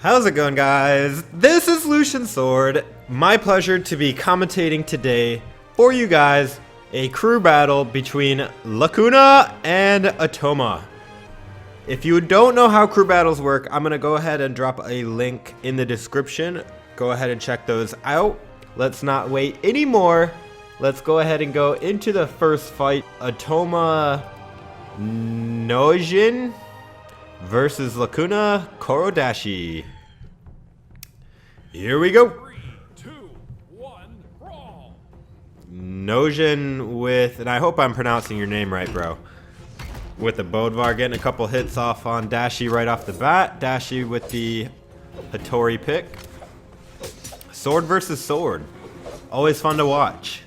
How's it going, guys? This is Lucian Sword. My pleasure to be commentating today for you guys a crew battle between Lacuna and Atoma. If you don't know how crew battles work, I'm gonna go ahead and drop a link in the description. Go ahead and check those out. Let's not wait anymore. Let's go ahead and go into the first fight. Atoma Nojin versus Lacuna Korodashi. Here we go. 3, 2, 1, brawl. Nojin with, and I hope I'm pronouncing your name right, bro. With the Bodvar getting a couple hits off on Dashi right off the bat. Dashi with the Hattori pick. Sword versus sword. Always fun to watch.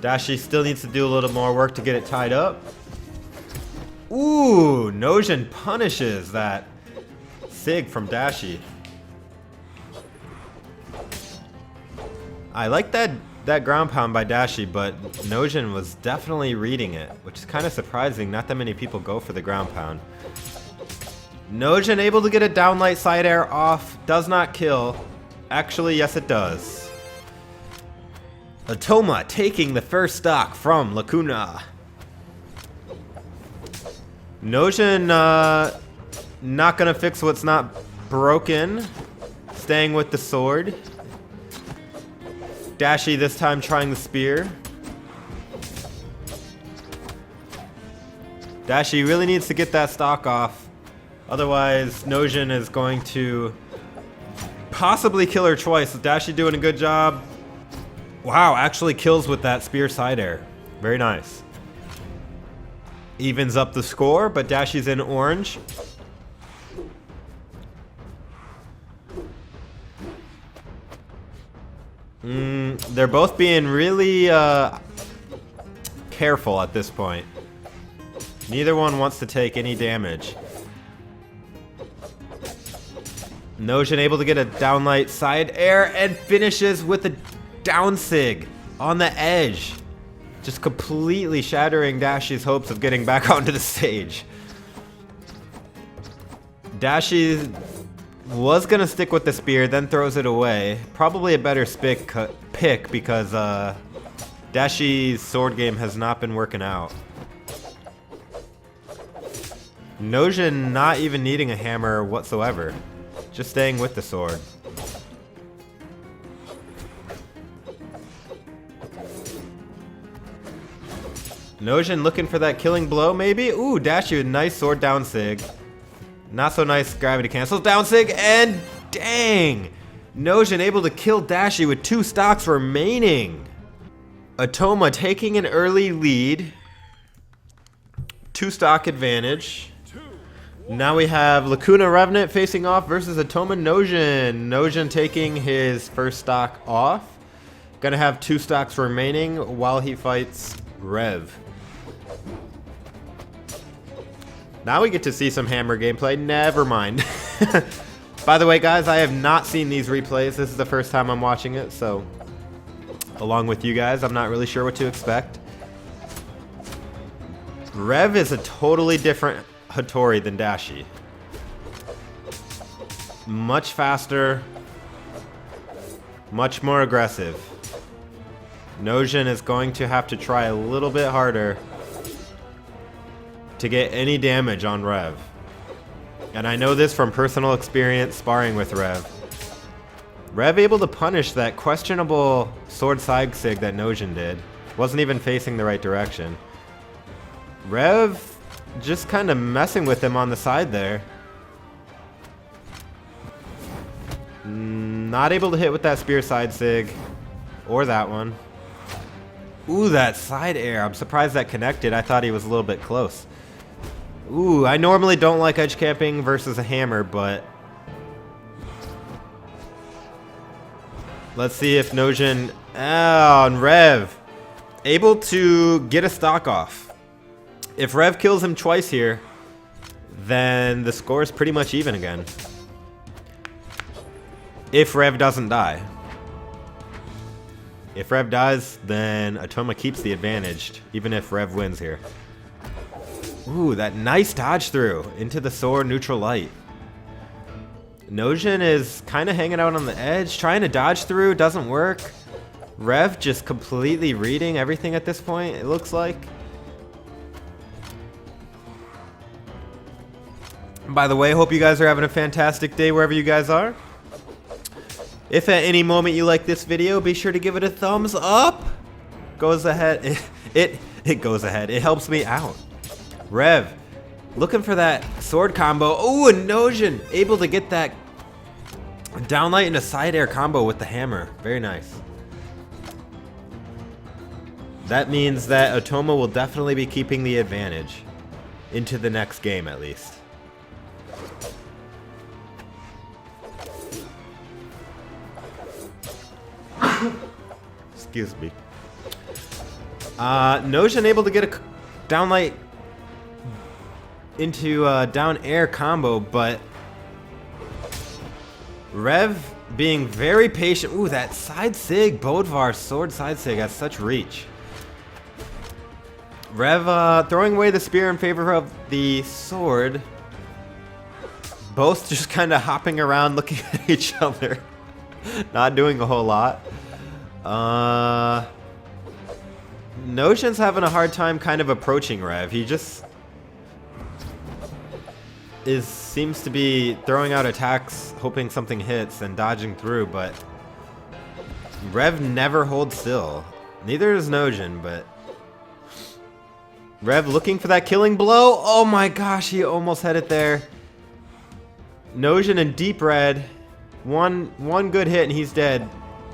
Dashi still needs to do a little more work to get it tied up. Ooh, Nojin punishes that Sig from Dashi. I like that ground pound by Dashi, but Nojin was definitely reading it, which is kind of surprising. Not that many people go for the ground pound. Nojin able to get a downlight side air off, does not kill. Actually, yes it does. Atoma taking the first stock from Lacuna. Nojin not gonna fix what's not broken. Staying with the sword. Dashi this time trying the spear. Dashi really needs to get that stock off. Otherwise, Nojin is going to possibly kill her twice. Dashi doing a good job. Wow, actually kills with that spear side air. Very nice. Evens up the score, but Dashi's in orange. They're both being really careful at this point. Neither one wants to take any damage. Nojin able to get a downlight side air and finishes with a down sig on the edge. Just completely shattering Dashi's hopes of getting back onto the stage. Dashi was gonna stick with the spear, then throws it away. Probably a better pick because Dashi's sword game has not been working out. Nojin not even needing a hammer whatsoever. Just staying with the sword. Nojin looking for that killing blow, maybe? Ooh, Dashi with nice sword down sig. Not so nice gravity cancels down sig, and dang! Nojin able to kill Dashi with 2 stocks remaining. Atoma taking an early lead. 2 stock advantage. Now we have Lacuna Revenant facing off versus Atoma Nojin. Nojin taking his first stock off. Gonna have 2 stocks remaining while he fights Rev. Now we get to see some hammer gameplay. Never mind. By the way, guys, I have not seen these replays. This is the first time I'm watching it, so along with you guys, I'm not really sure what to expect. Rev is a totally different Hattori than Dashi. Much faster, much more aggressive. Nojin is going to have to try a little bit harder to get any damage on Rev. And I know this from personal experience sparring with Rev. Rev able to punish that questionable sword side sig that Nojin did. Wasn't even facing the right direction. Rev just kind of messing with him on the side there. Not able to hit with that spear side sig. Or that one. Ooh, that side air. I'm surprised that connected. I thought he was a little bit close. Ooh, I normally don't like edge camping versus a hammer, but let's see if Nojin, and Rev able to get a stock off. If Rev kills him twice here, then the score is pretty much even again. If Rev doesn't die. If Rev dies, then Atoma keeps the advantage, even if Rev wins here. Ooh, that nice dodge through into the sword neutral light. Nojin is kind of hanging out on the edge, trying to dodge through, doesn't work. Rev just completely reading everything at this point, it looks like. By the way, hope you guys are having a fantastic day wherever you guys are. If at any moment you like this video, be sure to give it a thumbs up. Goes ahead. It goes ahead. It helps me out. Rev, looking for that sword combo. Oh, and Nojin able to get that downlight and a side air combo with the hammer. Very nice. That means that Atoma will definitely be keeping the advantage into the next game at least. Excuse me. Nojin able to get a downlight into down air combo, but Rev being very patient. Ooh, that side sig, Bodvar sword side sig has such reach. Rev throwing away the spear in favor of the sword. Both just kind of hopping around looking at each other. Not doing a whole lot. Nojin's having a hard time kind of approaching Rev. He just seems to be throwing out attacks, hoping something hits and dodging through, but Rev never holds still. Neither is Nojin, but Rev looking for that killing blow. Oh my gosh, he almost had it there. Nojin in deep red. One good hit and he's dead.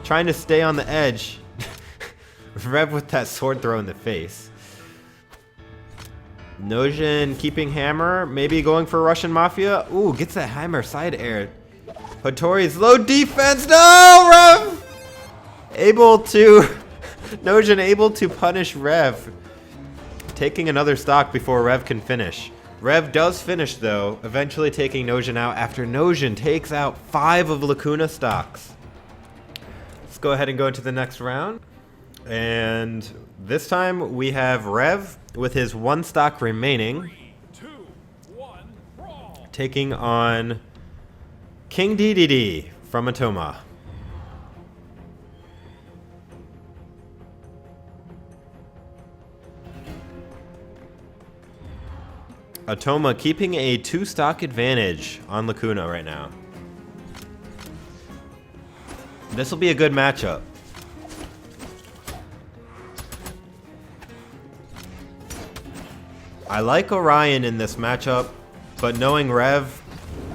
Trying to stay on the edge. Rev with that sword throw in the face. Nojin keeping hammer. Maybe going for Russian Mafia. Ooh, gets that hammer side air. Hattori's low defense. No, Rev! Nojin able to punish Rev. Taking another stock before Rev can finish. Rev does finish though, eventually taking Nojin out after Nojin takes out 5 of Lacuna stocks. Let's go ahead and go into the next round. And this time we have Rev with his 1 stock remaining. 3, 2, 1, brawl. Taking on King DDD from Atoma. Atoma keeping a 2 stock advantage on Lacuna right now. This will be a good matchup. I like Orion in this matchup, but knowing Rev,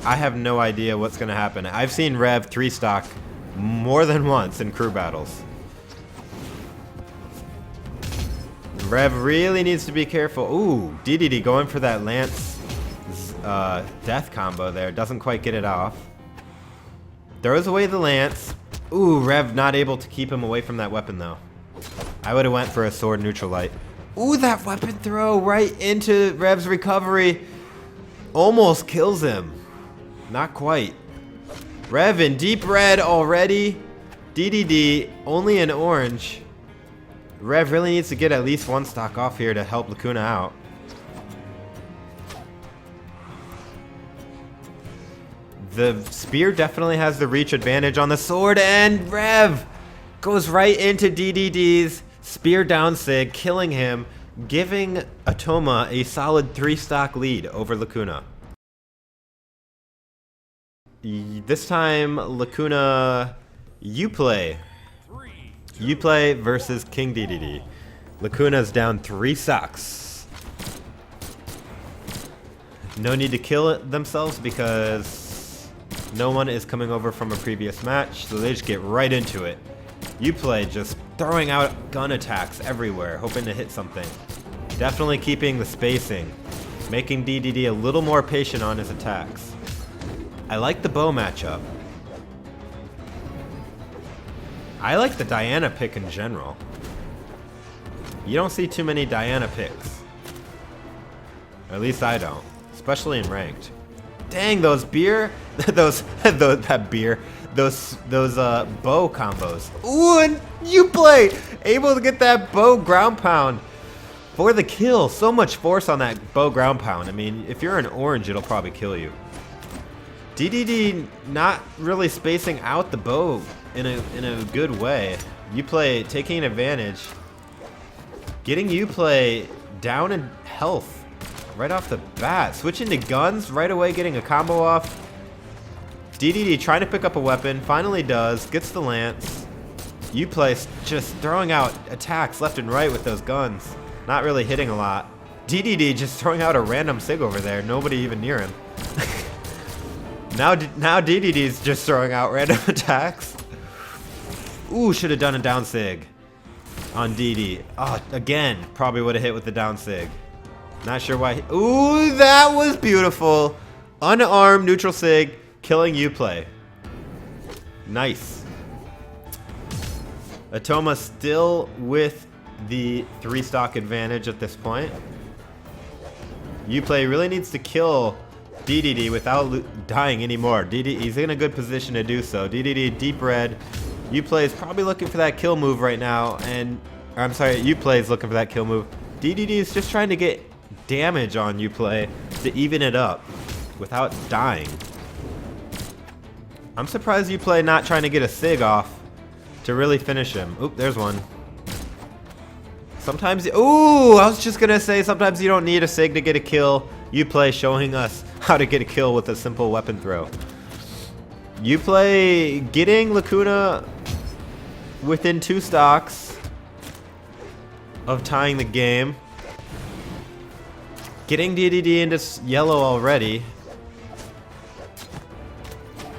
I have no idea what's going to happen. I've seen Rev 3 stock more than once in crew battles. Rev really needs to be careful. Ooh, DDD going for that Lance death combo there. Doesn't quite get it off. Throws away the Lance. Ooh, Rev not able to keep him away from that weapon though. I would have went for a sword neutral light. Ooh, that weapon throw right into Rev's recovery. Almost kills him. Not quite. Rev in deep red already. DDD only in orange. Rev really needs to get at least 1 stock off here to help Lacuna out. The spear definitely has the reach advantage on the sword, and Rev goes right into DDD's spear down sig, killing him, giving Atoma a solid 3 stock lead over Lacuna. This time, Lacuna Uplay. Uplay versus King DDD. Lacuna's down 3 stocks. No need to kill themselves because no one is coming over from a previous match, so they just get right into it. Uplay just throwing out gun attacks everywhere, hoping to hit something. Definitely keeping the spacing, making DDD a little more patient on his attacks. I like the bow matchup. I like the Diana pick in general. You don't see too many Diana picks. Or at least I don't, especially in ranked. Dang, those bow combos. Ooh, and Uplay able to get that bow ground pound for the kill. So much force on that bow ground pound. I mean, if you're an orange, it'll probably kill you. DDD not really spacing out the bow in a good way. Uplay taking advantage. Getting Uplay down in health right off the bat. Switching to guns right away, getting a combo off. DDD trying to pick up a weapon, finally does, gets the lance. Uplay just throwing out attacks left and right with those guns. Not really hitting a lot. DDD just throwing out a random sig over there, nobody even near him. Now DDD's just throwing out random attacks. Ooh, should have done a down sig on DD. Oh, again, probably would have hit with the down sig. Not sure why. Ooh, that was beautiful. Unarmed neutral sig, killing Uplay. Nice. Atoma still with the 3-stock advantage at this point. Uplay really needs to kill DDD without dying anymore. He's in a good position to do so. DDD deep red. Uplay is probably looking for that kill move right now, or I'm sorry, Uplay is looking for that kill move. DDD is just trying to get damage on Uplay to even it up without dying. I'm surprised Uplay not trying to get a sig off to really finish him. Oop, there's one. Sometimes, ooh, I was just gonna say sometimes you don't need a sig to get a kill. Uplay showing us how to get a kill with a simple weapon throw. Uplay getting Lacuna within 2 stocks of tying the game. Getting DDD into yellow already.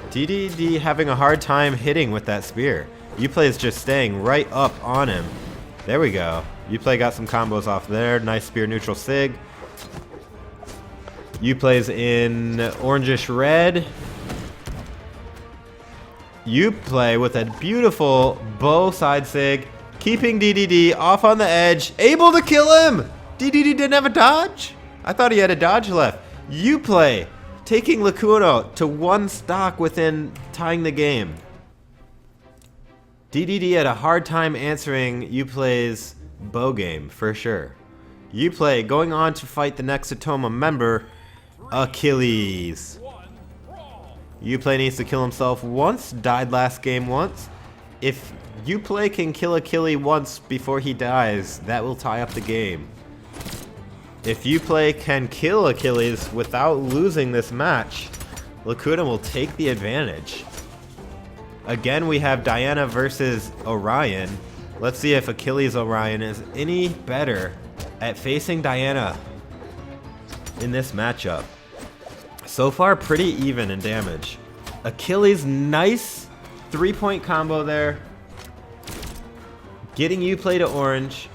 DDD having a hard time hitting with that spear. Uplay is just staying right up on him. There we go. Uplay got some combos off there. Nice spear neutral sig. Uplay's in orangish red. Uplay with a beautiful bow side sig, keeping DDD off on the edge, able to kill him. DDD didn't have a dodge? I thought he had a dodge left. Uplay taking Lacuna to 1 stock within tying the game. DDD had a hard time answering Uplay's bow game, for sure. Uplay going on to fight the next Atoma member, Achilles. Uplay needs to kill himself once, died last game once. If Uplay can kill Achilles once before he dies, that will tie up the game. If Uplay can kill Achilles without losing this match, Lacuna will take the advantage. Again, we have Diana versus Orion. Let's see if Achilles Orion is any better at facing Diana in this matchup. So far, pretty even in damage. Achilles, nice 3-point combo there. Getting Uplay to orange.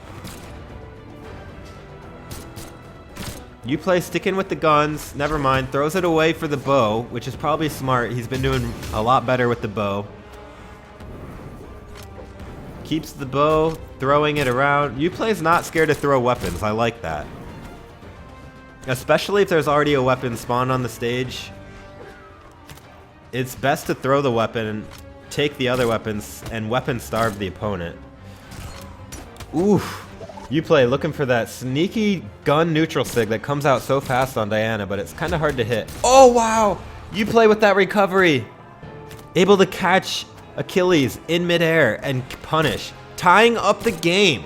Uplay sticking with the guns. Never mind. Throws it away for the bow, which is probably smart. He's been doing a lot better with the bow. Keeps the bow, throwing it around. Uplay's not scared to throw weapons. I like that. Especially if there's already a weapon spawned on the stage. It's best to throw the weapon, take the other weapons, and weapon starve the opponent. Oof. Uplay looking for that sneaky gun neutral sig that comes out so fast on Diana, but it's kind of hard to hit. Oh, wow. Uplay with that recovery. Able to catch Achilles in midair and punish. Tying up the game.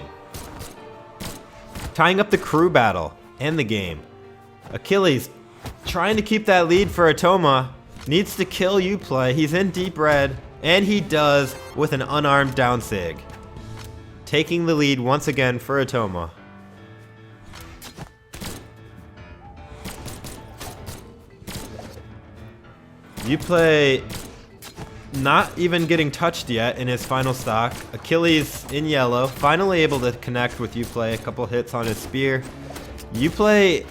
Tying up the crew battle and the game. Achilles trying to keep that lead for Atoma. Needs to kill Uplay. He's in deep red, and he does with an unarmed down sig. Taking the lead once again for Atoma. Uplay not even getting touched yet in his final stock. Achilles in yellow, finally able to connect with Uplay. A couple hits on his spear. Uplay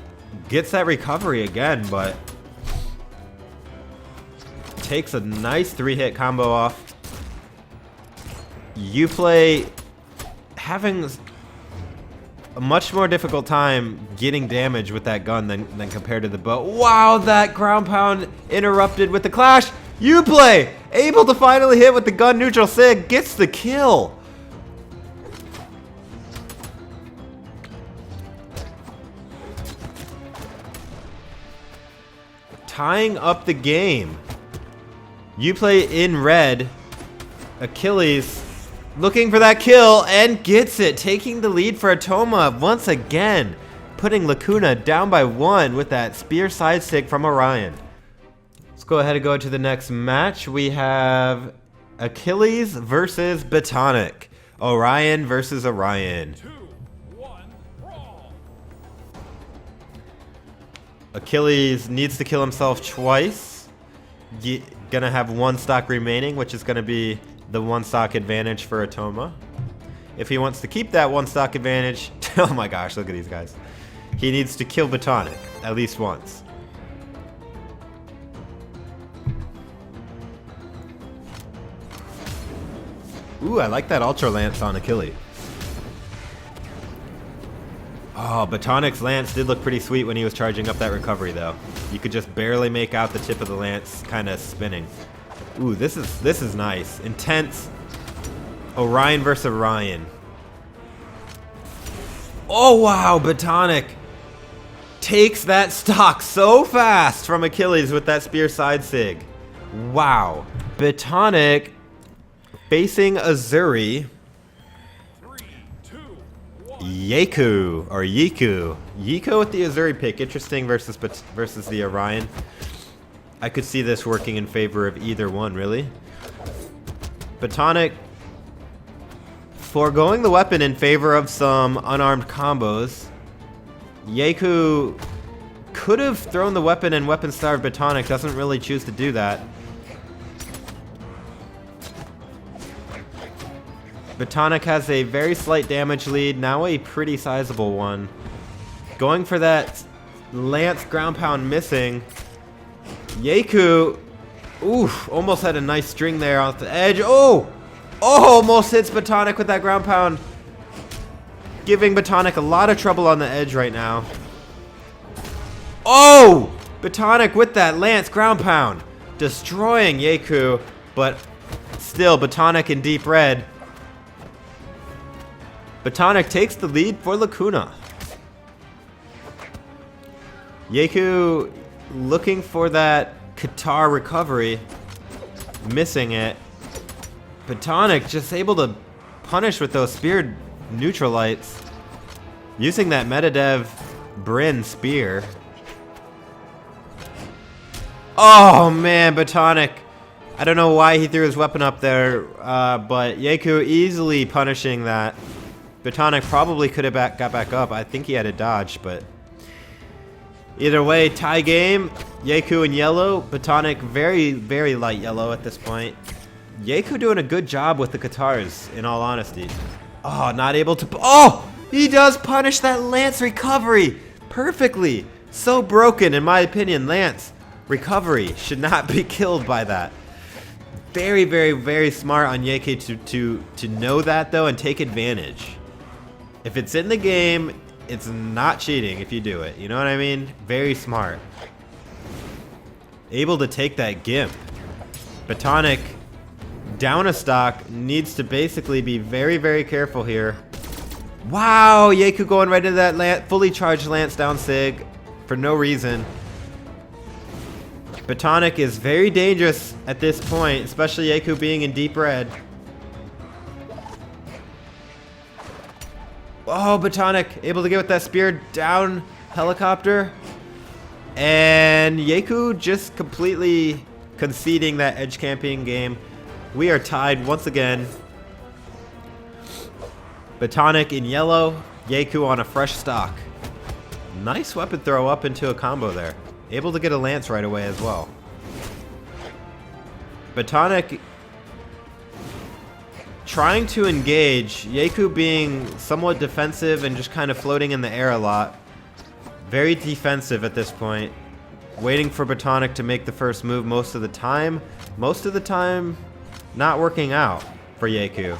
gets that recovery again, but takes a nice 3-hit combo off. Uplay having a much more difficult time getting damage with that gun than compared to the bow. Wow, that ground pound interrupted with the clash. Uplay able to finally hit with the gun neutral sig, gets the kill. Tying up the game. Uplay in red. Achilles looking for that kill and gets it, taking the lead for Atoma once again, putting Lacuna down by 1 with that spear side stick from Orion. Let's go ahead and go to the next match. We have Achilles versus Batonic. Orion versus Orion. 2-1 brawl. Achilles needs to kill himself twice. Gonna have 1 stock remaining, which is gonna be the 1 stock advantage for Atoma. If he wants to keep that 1 stock advantage, oh my gosh, look at these guys. He needs to kill Batonic at least once. Ooh, I like that Ultra Lance on Achilles. Oh, Batonic's Lance did look pretty sweet when he was charging up that recovery, though. You could just barely make out the tip of the Lance kind of spinning. Ooh, this is nice. Intense. Orion versus Orion. Oh, wow, Batonic takes that stock so fast from Achilles with that spear side sig. Wow. Batonic facing Azuri. 3, 2, 1. Yiku or Yiku. Yiku with the Azuri pick. Interesting versus the Orion. I could see this working in favor of either one, really. Batonic foregoing the weapon in favor of some unarmed combos. Yiku could have thrown the weapon and weapon starved Batonic. Doesn't really choose to do that. Batonic has a very slight damage lead, now a pretty sizable one. Going for that Lance ground pound missing. Yiku, oof, almost had a nice string there off the edge. Oh, almost hits Batonic with that ground pound. Giving Batonic a lot of trouble on the edge right now. Oh, Batonic with that Lance ground pound. Destroying Yiku, but still Batonic in deep red. Batonic takes the lead for Lacuna. Yiku looking for that Qatar recovery, missing it. Batonic just able to punish with those spear neutralites, using that Metadev Bryn spear. Oh man, Batonic. I don't know why he threw his weapon up there, but Yiku easily punishing that. Batonic probably could have got back up. I think he had a dodge, but either way, tie game. Yiku in yellow. Batonic very, very light yellow at this point. Yiku doing a good job with the Qatars, in all honesty. Oh, not able to... Oh! He does punish that Lance recovery perfectly. So broken, in my opinion. Lance recovery should not be killed by that. Very, very, very smart on Yiku to know that, though, and take advantage. If it's in the game, it's not cheating if you do it. You know what I mean? Very smart. Able to take that Gimp. Batonic, down a stock, needs to basically be very, very careful here. Wow, Yiku going right into that fully charged Lance down Sig for no reason. Batonic is very dangerous at this point, especially Yiku being in deep red. Oh, Batonic able to get with that spear down helicopter. And Yiku just completely conceding that edge camping game. We are tied once again. Batonic in yellow, Yiku on a fresh stock. Nice weapon throw up into a combo there. Able to get a Lance right away as well. Batonic trying to engage, Yiku being somewhat defensive and just kind of floating in the air a lot. Very defensive at this point. Waiting for Batonic to make the first move most of the time. Most of the time, not working out for Yiku.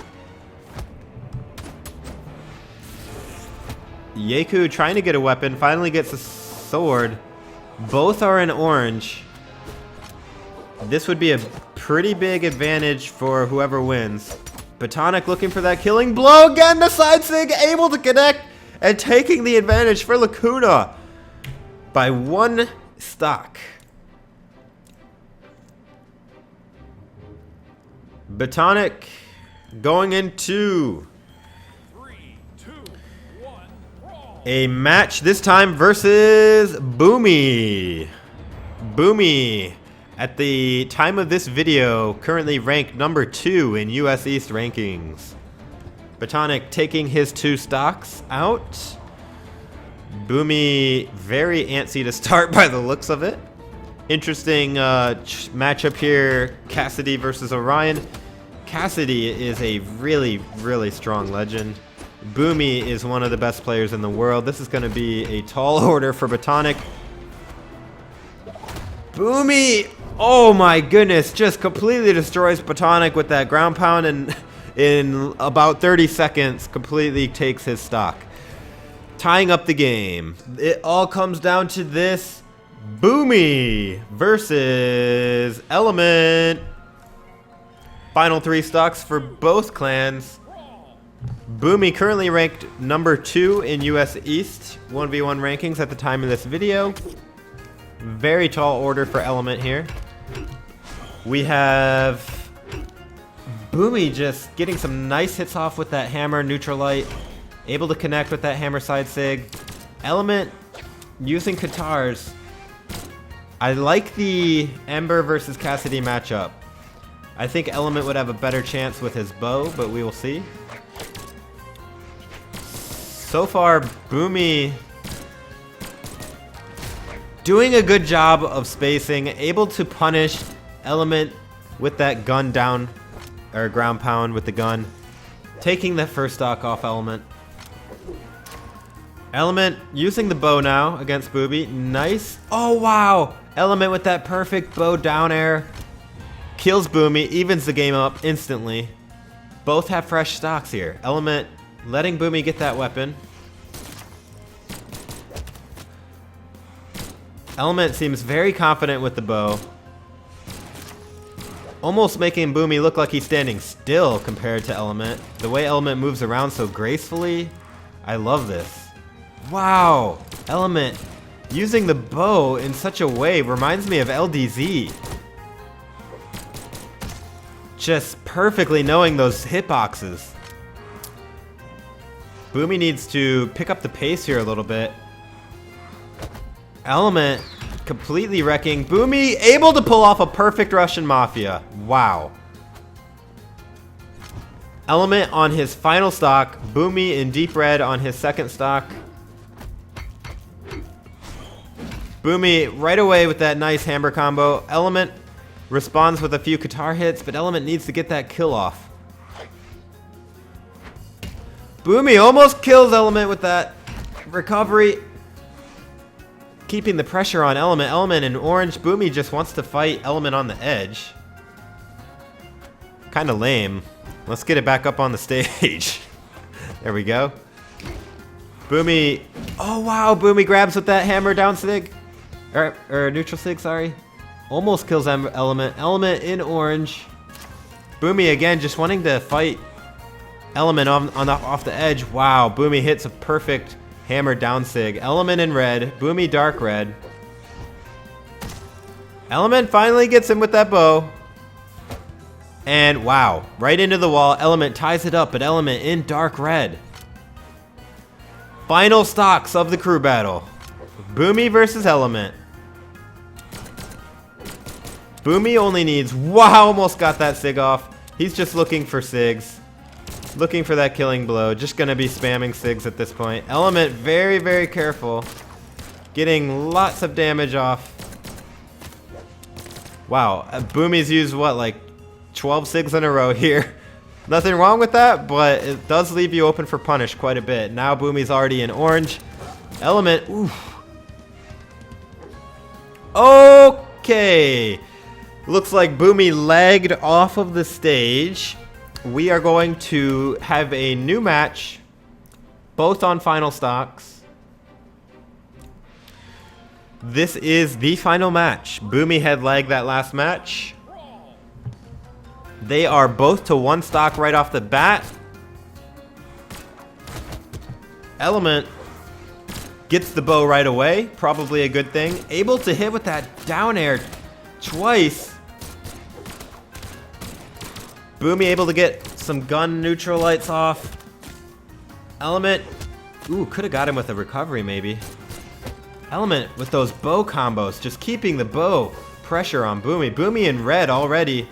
Yiku trying to get a weapon, finally gets a sword. Both are in orange. This would be a pretty big advantage for whoever wins. Batonic looking for that killing blow again. The side sig able to connect and taking the advantage for Lacuna by 1 stock. Batonic going into 3, 2, 1, brawl. a match this time versus Boomie. Boomie, at the time of this video, currently ranked number 2 in US East rankings. Batonic taking his 2 stocks out. Boomie very antsy to start by the looks of it. Interesting matchup here, Cassidy versus Orion. Cassidy is a really, really strong legend. Boomie is one of the best players in the world. This is going to be a tall order for Batonic. Boomie, oh my goodness, just completely destroys Batonic with that ground pound, and in about 30 seconds completely takes his stock, tying up the game. It all comes down to this: Boomie versus Element. Final 3 stocks for both clans. Boomie currently ranked number 2 in US East 1v1 rankings at the time of this video. Very tall order for Element here. We have Boomie just getting some nice hits off with that hammer neutral light, able to connect with that hammer side sig. Element using Katars. I like the Ember versus Cassidy matchup. I think Element would have a better chance with his bow, but we will see. So far, Boomie doing a good job of spacing, able to punish Element with that gun down, or ground pound with the gun, taking that first stock off Element. Element using the bow now against Boomie. Nice. Oh, wow. Element with that perfect bow down air. Kills Boomie, evens the game up instantly. Both have fresh stocks here. Element letting Boomie get that weapon. Element seems very confident with the bow. Almost making Boomie look like he's standing still compared to Element. The way Element moves around so gracefully. I love this. Wow. Element using the bow in such a way reminds me of LDZ. Just perfectly knowing those hitboxes. Boomie needs to pick up the pace here a little bit. Element completely wrecking. Boomie able to pull off a perfect Russian Mafia. Wow. Element on his final stock. Boomie in deep red on his second stock. Boomie right away with that nice hammer combo. Element responds with a few Qatar hits, but Element needs to get that kill off. Boomie almost kills Element with that recovery. Keeping the pressure on Element. Element in orange. Boomie just wants to fight Element on the edge. Kind of lame. Let's get it back up on the stage. There we go. Boomie. Oh, wow. Boomie grabs with that hammer down sig. Or neutral sig, sorry. Almost kills Element. Element in orange. Boomie again just wanting to fight Element off the edge. Wow. Boomie hits a perfect hammer down sig. Element in red. Boomie dark red. Element finally gets him with that bow. And wow. Right into the wall. Element ties it up, but Element in dark red. Final stocks of the crew battle. Boomie versus Element. Boomie only needs... Wow, almost got that sig off. He's just looking for sigs. Looking for that killing blow. Just going to be spamming sigs at this point. Element very, very careful. Getting lots of damage off. Wow. Boomie's used, what, like 12 sigs in a row here. Nothing wrong with that, but it does leave you open for punish quite a bit. Now Boomie's already in orange. Element, oof. Okay. Looks like Boomie lagged off of the stage. We are going to have a new match, both on final stocks. This is the final match. Boomie had lagged that last match. They are both to 1 stock right off the bat. Element gets the bow right away. Probably a good thing. Able to hit with that down air twice. Boomie able to get some gun neutral lights off. Element, ooh, could have got him with a recovery maybe. Element with those bow combos, just keeping the bow pressure on Boomie. Boomie in red already.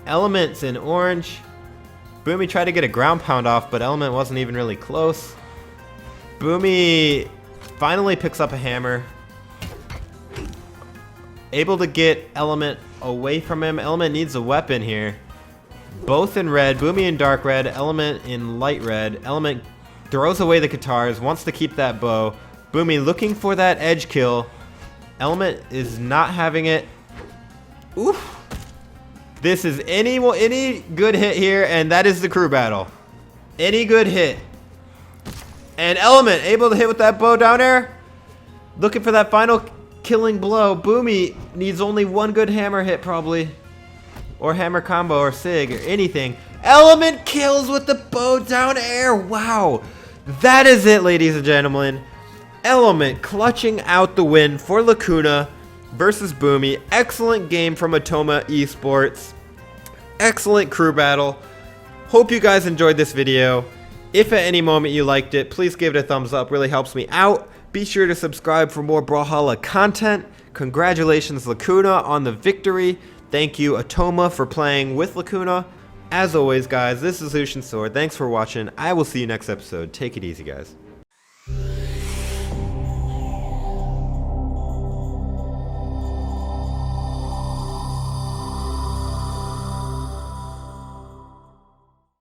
Element's in orange. Boomie tried to get a ground pound off, but Element wasn't even really close. Boomie finally picks up a hammer. Able to get Element away from him. Element needs a weapon here. Both in red. Boomie in dark red. Element in light red. Element throws away the guitars. Wants to keep that bow. Boomie looking for that edge kill. Element is not having it. Oof. This is any good hit here, and that is the crew battle. Any good hit. And Element able to hit with that bow down air. Looking for that final killing blow. Boomie needs only one good hammer hit probably. Or hammer combo or sig or anything. Element kills with the bow down air. Wow. That is it, ladies and gentlemen. Element clutching out the win for Lacuna versus Boomie. Excellent game from Atoma eSports. Excellent crew battle. Hope you guys enjoyed this video. If at any moment you liked it, please give it a thumbs up. Really helps me out. Be sure to subscribe for more Brawlhalla content. Congratulations, Lacuna, on the victory. Thank you, Atoma, for playing with Lacuna. As always, guys, this is Lucian Sword. Thanks for watching. I will see you next episode. Take it easy, guys.